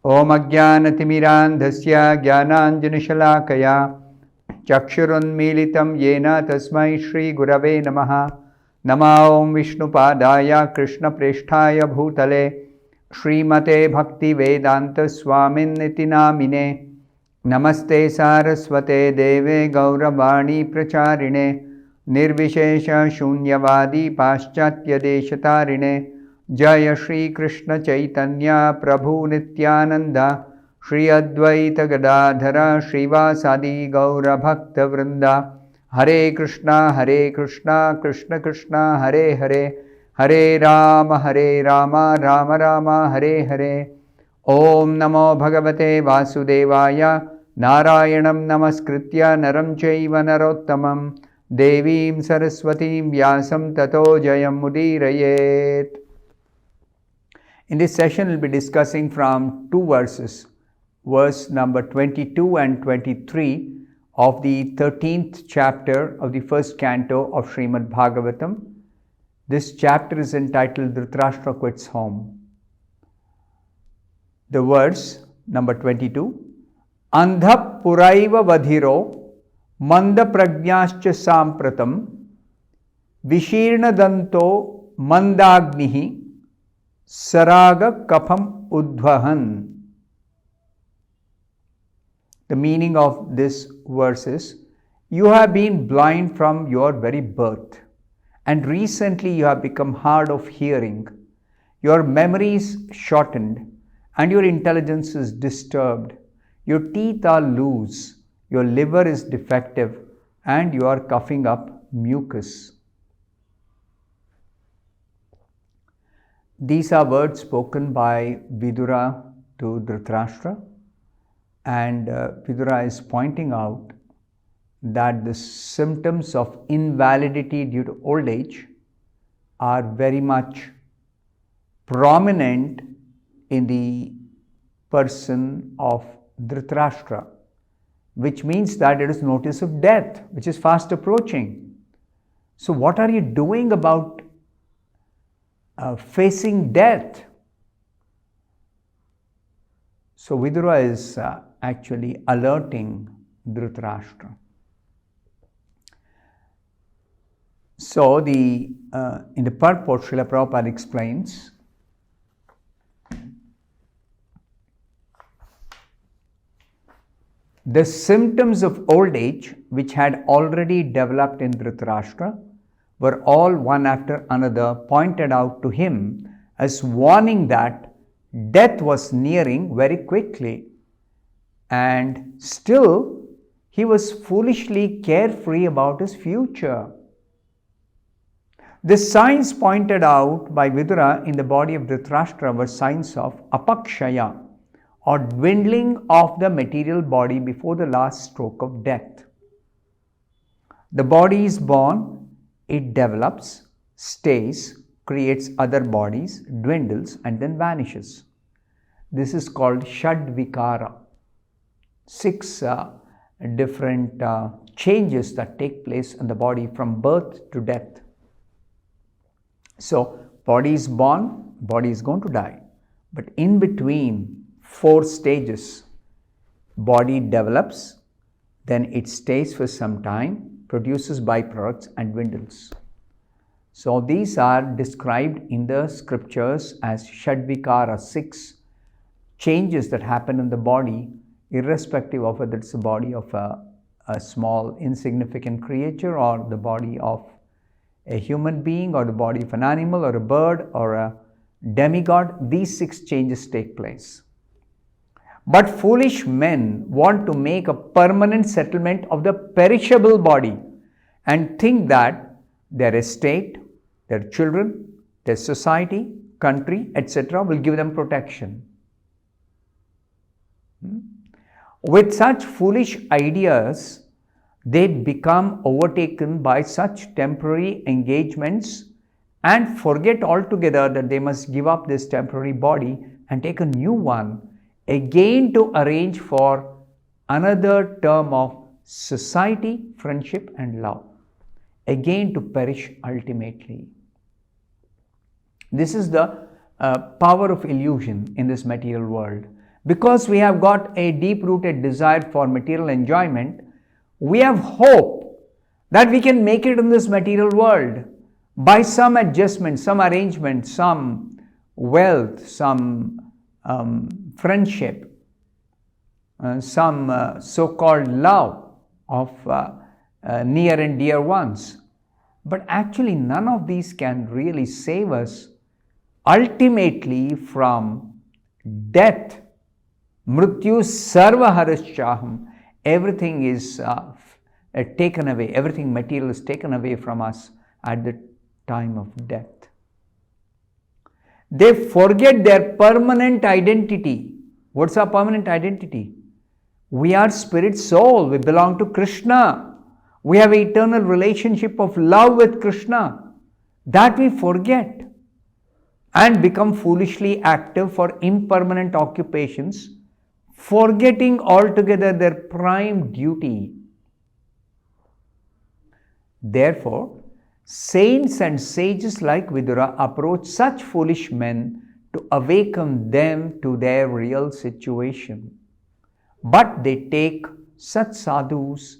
Om Ajnanatimirandhasya Jnananjanashalakaya Chakshurunmilitam Yena Tasmai Shri Gurave Namaha. Nama Om Vishnupadaya Krishna Presthaya Bhutale Srimate Bhaktivedanta Swamin Niti Namine. Namaste Saraswate Deve Gauravani Pracharine Nirvishesha Shunyavadi Paschatya Deshatarine. Jaya Shri Krishna Chaitanya Prabhu Nityananda Shri Advaita Gadadhara Srivasadi Gaura Bhakta Vrinda. Hare Krishna Krishna Krishna Hare Hare Hare Rama Rama Rama Hare Hare. Om Namo Bhagavate Vasudevaya Narayanam Namaskritya Naram Chaiva Narottamam Devim Saraswatim Vyasam Tato Jayam Mudirayet. In this session, we'll be discussing from two verses, verse number 22 and 23 of the 13th chapter of the first canto of Srimad Bhagavatam. This chapter is entitled Dhritarashtra Quits Home. The verse number 22, Andha Puraiva Vadhiro Manda Pragyascha Sampratam Vishirna Danto Mandagnihi Saraga Kapam Udvahan. The meaning of this verse is, you have been blind from your very birth, and recently you have become hard of hearing. Your memory is shortened, and your intelligence is disturbed. Your teeth are loose, your liver is defective, and you are coughing up mucus. These are words spoken by Vidura to Dhritarashtra, and Vidura is pointing out that the symptoms of invalidity due to old age are very much prominent in the person of Dhritarashtra, which means that it is notice of death, which is fast approaching. So what are you doing about facing death? So Vidura is actually alerting Dhritarashtra. So in the purport, Srila Prabhupada explains, the symptoms of old age which had already developed in Dhritarashtra were all one after another pointed out to him as warning that death was nearing very quickly, and still he was foolishly carefree about his future. The signs pointed out by Vidura in the body of Dhritarashtra were signs of apakshaya, or dwindling of the material body before the last stroke of death. The body is born, it develops, stays, creates other bodies, dwindles, and then vanishes. This is called Shadvikara. 6 different changes that take place in the body from birth to death. So, body is born, body is going to die. But in between 4 stages, body develops, then it stays for some time, produces byproducts, and dwindles. So these are described in the scriptures as Shadvikara, 6 changes that happen in the body, irrespective of whether it's the body of a small insignificant creature, or the body of a human being, or the body of an animal, or a bird, or a demigod. These 6 changes take place. But foolish men want to make a permanent settlement of the perishable body and think that their estate, their children, their society, country, etc. will give them protection. With such foolish ideas, they become overtaken by such temporary engagements and forget altogether that they must give up this temporary body and take a new one, again to arrange for another term of society, friendship, and love, again to perish ultimately. This is the power of illusion in this material world. Because we have got a deep-rooted desire for material enjoyment, we have hope that we can make it in this material world by some adjustment, some arrangement, some wealth, some friendship, some so-called love of near and dear ones. But actually none of these can really save us ultimately from death. Mrityu sarva harischaham. Everything is taken away, everything material is taken away from us at the time of death. They forget their permanent identity. What's our permanent identity? We are spirit soul, we belong to Krishna. We have an eternal relationship of love with Krishna. That we forget and become foolishly active for impermanent occupations, forgetting altogether their prime duty. Therefore, saints and sages like Vidura approach such foolish men to awaken them to their real situation. But they take such sadhus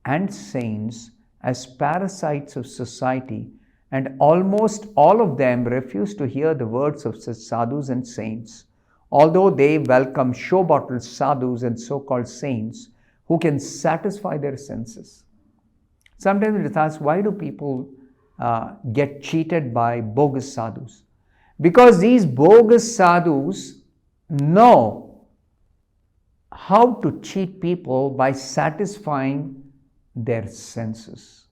and saints as parasites of society, and almost all of them refuse to hear the words of such sadhus and saints, although they welcome show-bottle sadhus and so-called saints who can satisfy their senses. Sometimes it is asked, why do people get cheated by bogus sadhus? Because these bogus sadhus know how to cheat people by satisfying their senses.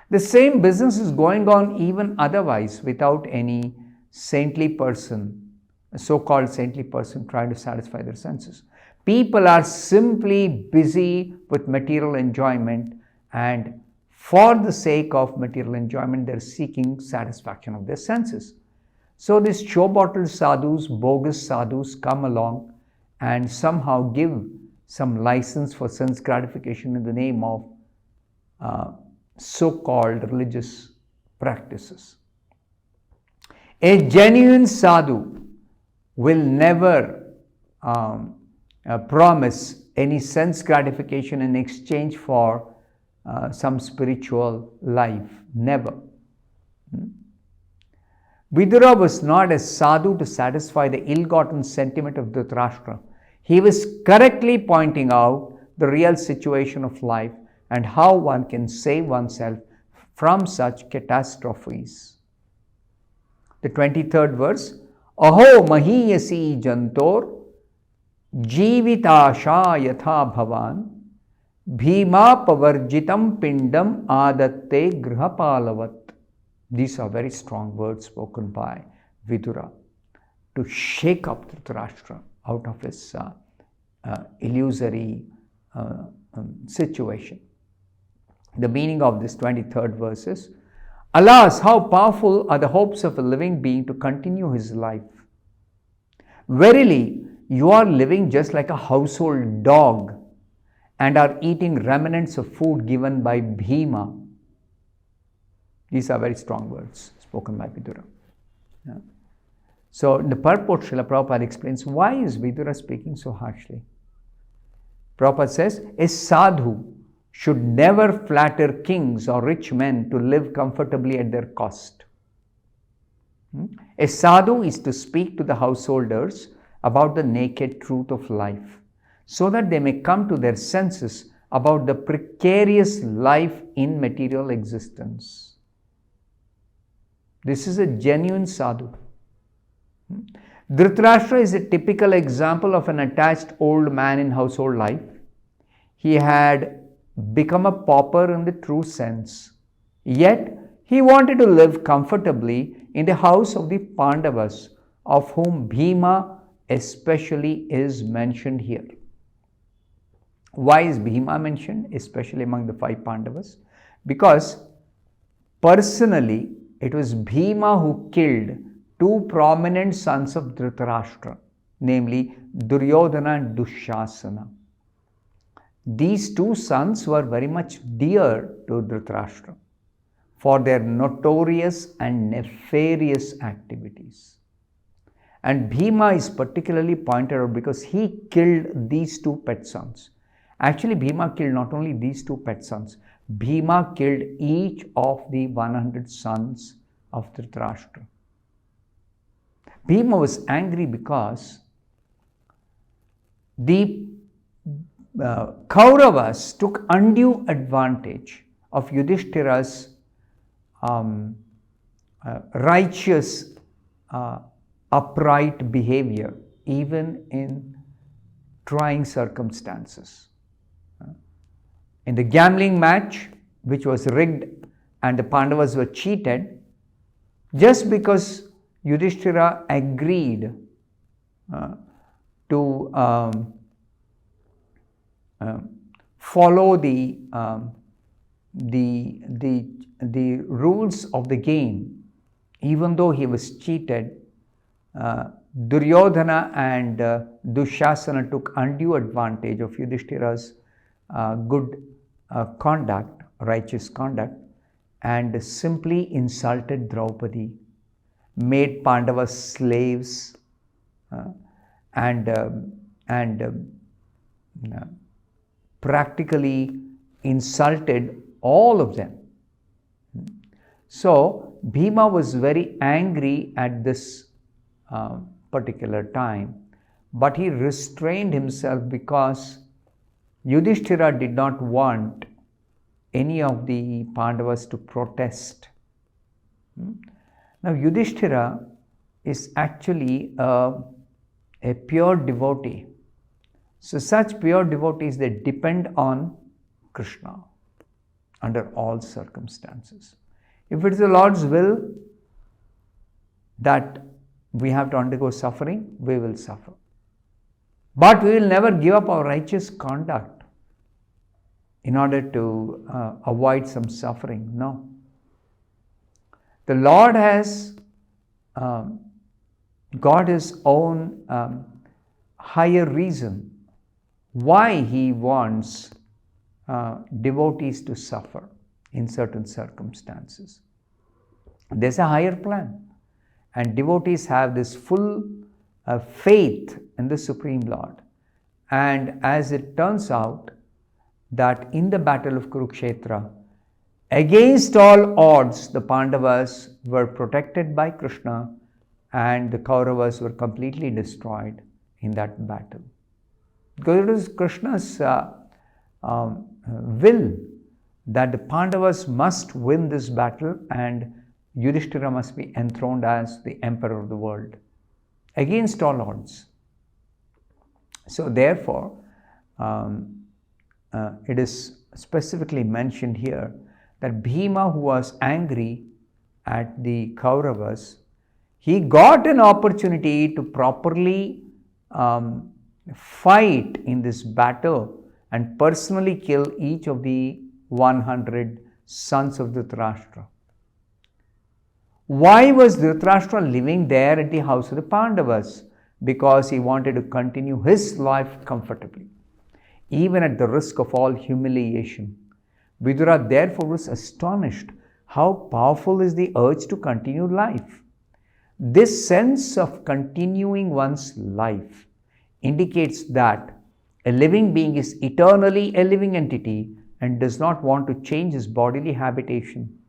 The same business is going on even otherwise without any saintly person, a so-called saintly person trying to satisfy their senses. People are simply busy with material enjoyment, and for the sake of material enjoyment, they're seeking satisfaction of their senses. So these show-bottle sadhus, bogus sadhus come along and somehow give some license for sense gratification in the name of so-called religious practices. A genuine sadhu will never promise any sense gratification in exchange for some spiritual life. Never. Vidura was not a sadhu to satisfy the ill-gotten sentiment of Dhritarashtra. He was correctly pointing out the real situation of life and how one can save oneself from such catastrophes. The 23rd verse, Aho mahiyasi jantor jivitasha yatha bhavan bhima pavarjitam pindam adatte grihapalavat. These are very strong words spoken by Vidura to shake up Dhritarashtra out of his illusory situation. The meaning of this 23rd verse is, alas, how powerful are the hopes of a living being to continue his life. Verily, you are living just like a household dog and are eating remnants of food given by Bhima. These are very strong words spoken by Vidura. Yeah. So, in the purport, Srila Prabhupada explains, why is Vidura speaking so harshly? Prabhupada says, a sadhu should never flatter kings or rich men to live comfortably at their cost. A sadhu is to speak to the householders about the naked truth of life, so that they may come to their senses about the precarious life in material existence. This is a genuine sadhu. Dhritarashtra is a typical example of an attached old man in household life. He had become a pauper in the true sense, yet he wanted to live comfortably in the house of the Pandavas, of whom Bhima especially is mentioned here. Why is Bhima mentioned, especially among the 5 Pandavas? Because personally, it was Bhima who killed 2 prominent sons of Dhritarashtra, namely Duryodhana and Dushasana. These 2 sons were very much dear to Dhritarashtra for their notorious and nefarious activities. And Bhima is particularly pointed out because he killed these two pet sons. Actually, Bhima killed not only these two pet sons, Bhima killed each of the 100 sons of Dhritarashtra. Bhima was angry because the Kauravas took undue advantage of Yudhishthira's righteous, upright behavior, even in trying circumstances. In the gambling match, which was rigged and the Pandavas were cheated, just because Yudhishthira agreed to follow the rules of the game, even though he was cheated, Duryodhana and Dushasana took undue advantage of Yudhishthira's good conduct, righteous conduct, and simply insulted Draupadi, made Pandavas slaves, and practically insulted all of them. So Bhima was very angry at this particular time, but he restrained himself because Yudhishthira did not want any of the Pandavas to protest. Now Yudhishthira is actually a pure devotee. So such pure devotees, they depend on Krishna under all circumstances. If it is the Lord's will that we have to undergo suffering, we will suffer. But we will never give up our righteous conduct in order to avoid some suffering. No. The Lord has got His own higher reason why He wants devotees to suffer in certain circumstances. There's a higher plan. And devotees have this full faith in the Supreme Lord. And as it turns out, that in the battle of Kurukshetra, against all odds, the Pandavas were protected by Krishna and the Kauravas were completely destroyed in that battle. Because it was Krishna's will that the Pandavas must win this battle and Yudhishthira must be enthroned as the emperor of the world, against all odds. So therefore, it is specifically mentioned here that Bhima, who was angry at the Kauravas, he got an opportunity to properly fight in this battle and personally kill each of the 100 sons of Dhritarashtra. Why was Dhritarashtra living there at the house of the Pandavas? Because he wanted to continue his life comfortably, even at the risk of all humiliation. Vidura therefore was astonished how powerful is the urge to continue life. This sense of continuing one's life indicates that a living being is eternally a living entity and does not want to change his bodily habitation.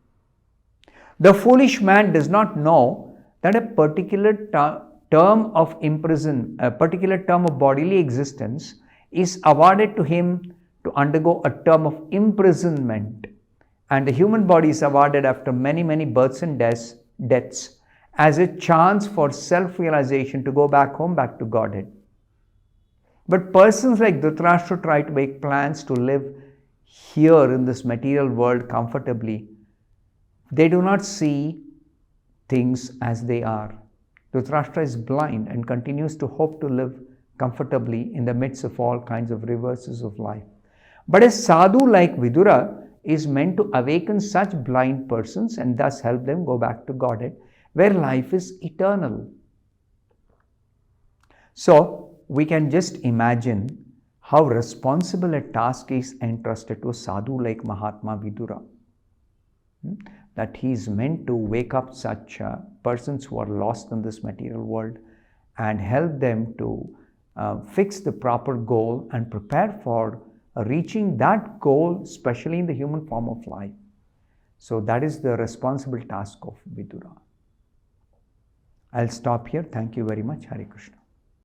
The foolish man does not know that a particular term of bodily existence is awarded to him to undergo a term of imprisonment, and the human body is awarded after many, many births and deaths as a chance for self-realization to go back home, back to Godhead. But persons like Dhritarashtra try to make plans to live here in this material world comfortably. They do not see things as they are. Dhritarashtra is blind and continues to hope to live comfortably in the midst of all kinds of reverses of life. But a sadhu like Vidura is meant to awaken such blind persons and thus help them go back to Godhead, where life is eternal. So we can just imagine how responsible a task is entrusted to a sadhu like Mahatma Vidura. That he is meant to wake up such persons who are lost in this material world and help them to fix the proper goal and prepare for reaching that goal, especially in the human form of life. So that is the responsible task of Vidura. I'll stop here. Thank you very much. Hare Krishna.